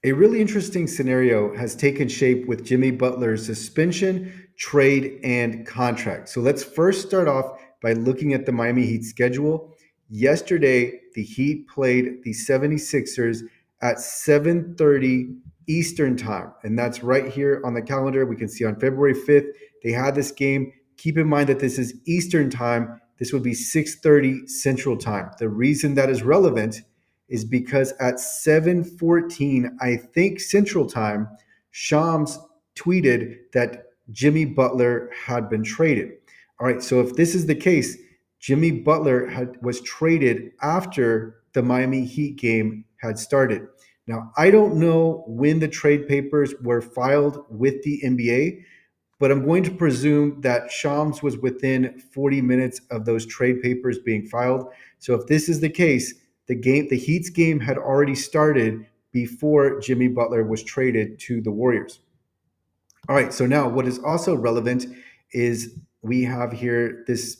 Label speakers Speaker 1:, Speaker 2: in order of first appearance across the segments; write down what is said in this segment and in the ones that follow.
Speaker 1: A really interesting scenario has taken shape with Jimmy Butler's suspension, trade, and contract. So let's first start off by looking at the Miami Heat schedule. Yesterday, the Heat played the 76ers at 7:30 Eastern Time, and that's right here on the calendar. We can see on February 5th, they had this game. Keep in mind that this is Eastern Time. This would be 6:30 Central Time. The reason that is relevant is because at 7:14, I think Central Time, Shams tweeted that Jimmy Butler had been traded. All right, so if this is the case, Jimmy Butler was traded after the Miami Heat game had started. Now, I don't know when the trade papers were filed with the NBA, but I'm going to presume that Shams was within 40 minutes of those trade papers being filed. So if this is the case, the Heat's game had already started before Jimmy Butler was traded to the Warriors. All right, so now what is also relevant is we have here this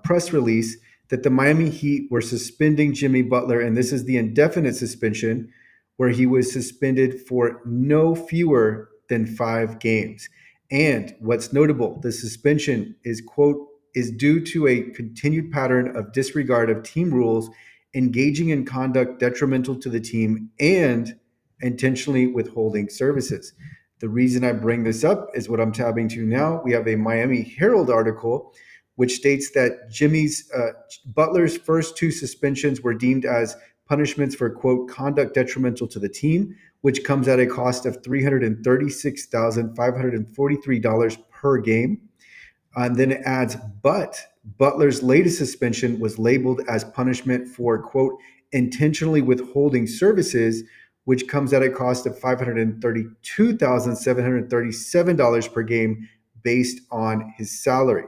Speaker 1: press release that the Miami Heat were suspending Jimmy Butler, and this is the indefinite suspension, where he was suspended for no fewer than 5 games. And what's notable, the suspension is, quote, is due to a continued pattern of disregard of team rules, engaging in conduct detrimental to the team, and intentionally withholding services. The reason I bring this up is what I'm tabbing to now. We have a Miami Herald article which states that Butler's first 2 suspensions were deemed as punishments for, quote, conduct detrimental to the team, which comes at a cost of $336,543 per game. And then it adds, but Butler's latest suspension was labeled as punishment for, quote, intentionally withholding services, which comes at a cost of $532,737 per game based on his salary.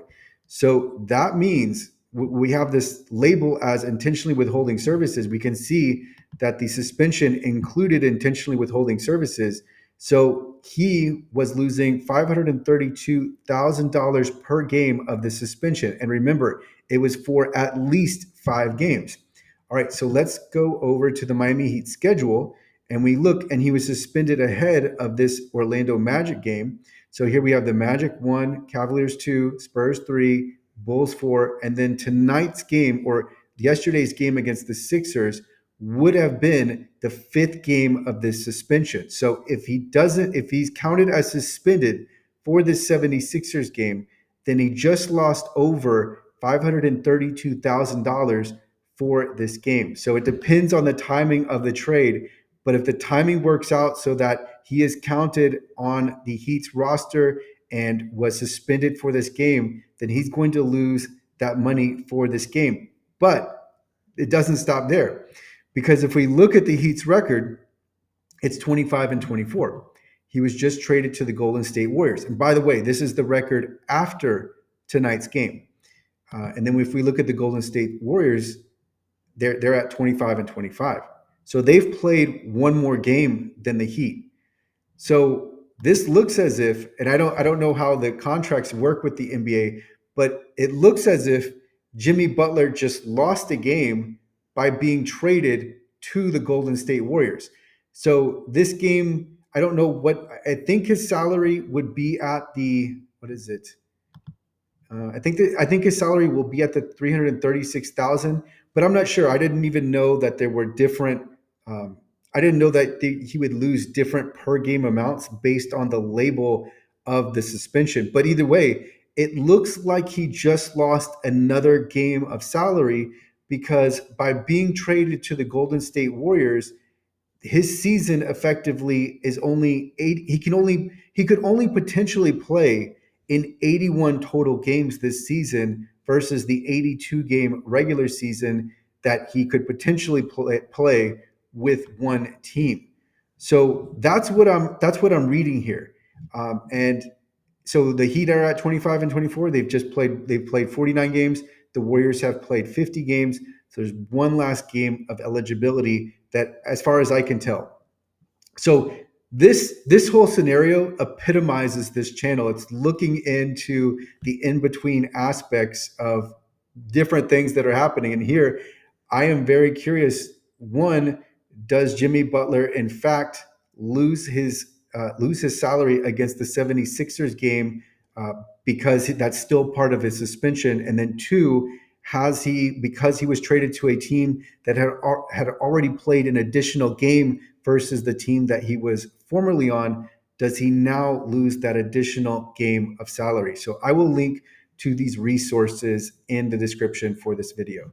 Speaker 1: So that means we have this label as intentionally withholding services. We can see that the suspension included intentionally withholding services. So he was losing $532,000 per game of the suspension. And remember, it was for at least 5 games. All right, so let's go over to the Miami Heat schedule and we look, and he was suspended ahead of this Orlando Magic game. So here we have the Magic 1, Cavaliers 2, Spurs 3, Bulls 4, and then tonight's game or yesterday's game against the Sixers would have been the 5th game of this suspension. So if he's counted as suspended for this 76ers game, then he just lost over $532,000 for this game. So it depends on the timing of the trade. But if the timing works out so that he is counted on the Heat's roster and was suspended for this game, then he's going to lose that money for this game. But it doesn't stop there. Because if we look at the Heat's record, it's 25-24. He was just traded to the Golden State Warriors. And by the way, this is the record after tonight's game. And then if we look at the Golden State Warriors, they're at 25-25. So they've played one more game than the Heat. So this looks as if, and I don't know how the contracts work with the NBA, but it looks as if Jimmy Butler just lost a game by being traded to the Golden State Warriors. So this game, I don't know what I think his salary would be at the what is it? I think his salary will be at the 336,000, but I'm not sure. I didn't even know that there were different. I didn't know that he would lose different per game amounts based on the label of the suspension. But either way, it looks like he just lost another game of salary because by being traded to the Golden State Warriors, his season effectively is only 8. He could only potentially play in 81 total games this season versus the 82 game regular season that he could potentially play with one team. So that's what I'm reading here. And so the Heat are at 25-24. They've played 49 games. The Warriors have played 50 games. So there's one last game of eligibility that, as far as I can tell. So this whole scenario epitomizes this channel. It's looking into the in-between aspects of different things that are happening. And here, I am very curious. One, does Jimmy Butler in fact lose his salary against the 76ers game because that's still part of his suspension? And then two, has he, because he was traded to a team that had already played an additional game versus the team that he was formerly on, does he now lose that additional game of salary? So I will link to these resources in the description for this video.